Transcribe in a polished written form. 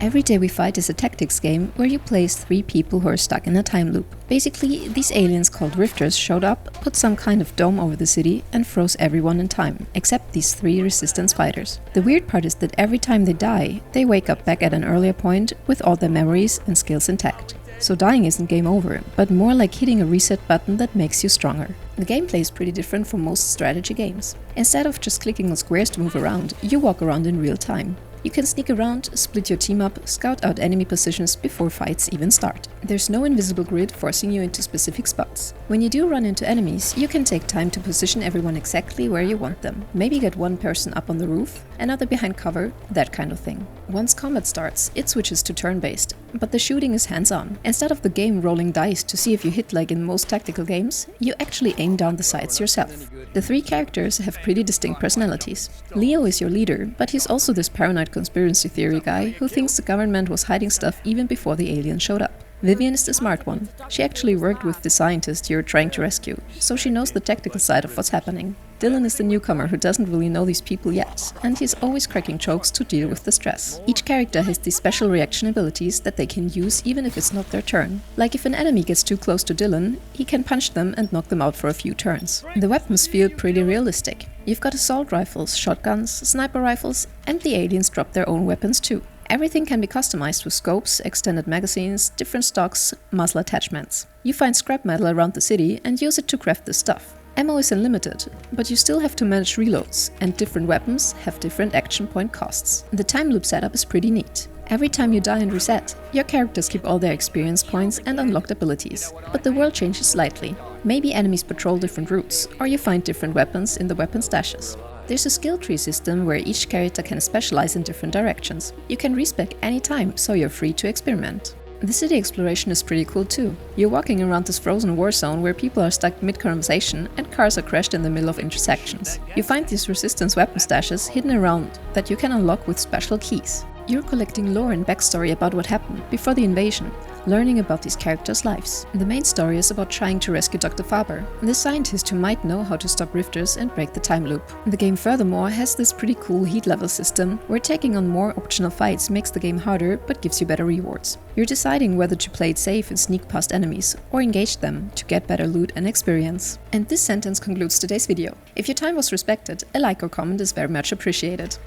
Every Day We Fight is a tactics game where you play as 3 people who are stuck in a time loop. Basically, these aliens called Rifters showed up, put some kind of dome over the city and froze everyone in time, except these 3 resistance fighters. The weird part is that every time they die, they wake up back at an earlier point with all their memories and skills intact. So dying isn't game over, but more like hitting a reset button that makes you stronger. The gameplay is pretty different from most strategy games. Instead of just clicking on squares to move around, you walk around in real time. You can sneak around, split your team up, scout out enemy positions before fights even start. There's no invisible grid forcing you into specific spots. When you do run into enemies, you can take time to position everyone exactly where you want them. Maybe get one person up on the roof, another behind cover, that kind of thing. Once combat starts, it switches to turn-based, but the shooting is hands-on. Instead of the game rolling dice to see if you hit like in most tactical games, you actually aim down the sights yourself. The 3 characters have pretty distinct personalities. Leo is your leader, but he's also this paranoid conspiracy theory guy who thinks the government was hiding stuff even before the aliens showed up. Vivian is the smart one. She actually worked with the scientist you're trying to rescue, so she knows the tactical side of what's happening. Dylan is the newcomer who doesn't really know these people yet, and he's always cracking jokes to deal with the stress. Each character has these special reaction abilities that they can use even if it's not their turn. Like if an enemy gets too close to Dylan, he can punch them and knock them out for a few turns. The weapons feel pretty realistic. You've got assault rifles, shotguns, sniper rifles, and the aliens drop their own weapons too. Everything can be customized with scopes, extended magazines, different stocks, muzzle attachments. You find scrap metal around the city and use it to craft this stuff. Ammo is unlimited, but you still have to manage reloads, and different weapons have different action point costs. The time loop setup is pretty neat. Every time you die and reset, your characters keep all their experience points and unlocked abilities, but the world changes slightly. Maybe enemies patrol different routes, or you find different weapons in the weapon stashes. There's a skill tree system where each character can specialize in different directions. You can respec anytime, so you're free to experiment. The city exploration is pretty cool too. You're walking around this frozen war zone where people are stuck mid-conversation and cars are crashed in the middle of intersections. You find these resistance weapon stashes hidden around that you can unlock with special keys. You're collecting lore and backstory about what happened before the invasion, learning about these characters' lives. The main story is about trying to rescue Dr. Faber, the scientist who might know how to stop rifters and break the time loop. The game furthermore has this pretty cool heat level system, where taking on more optional fights makes the game harder but gives you better rewards. You're deciding whether to play it safe and sneak past enemies, or engage them to get better loot and experience. And this sentence concludes today's video. If your time was respected, a like or comment is very much appreciated.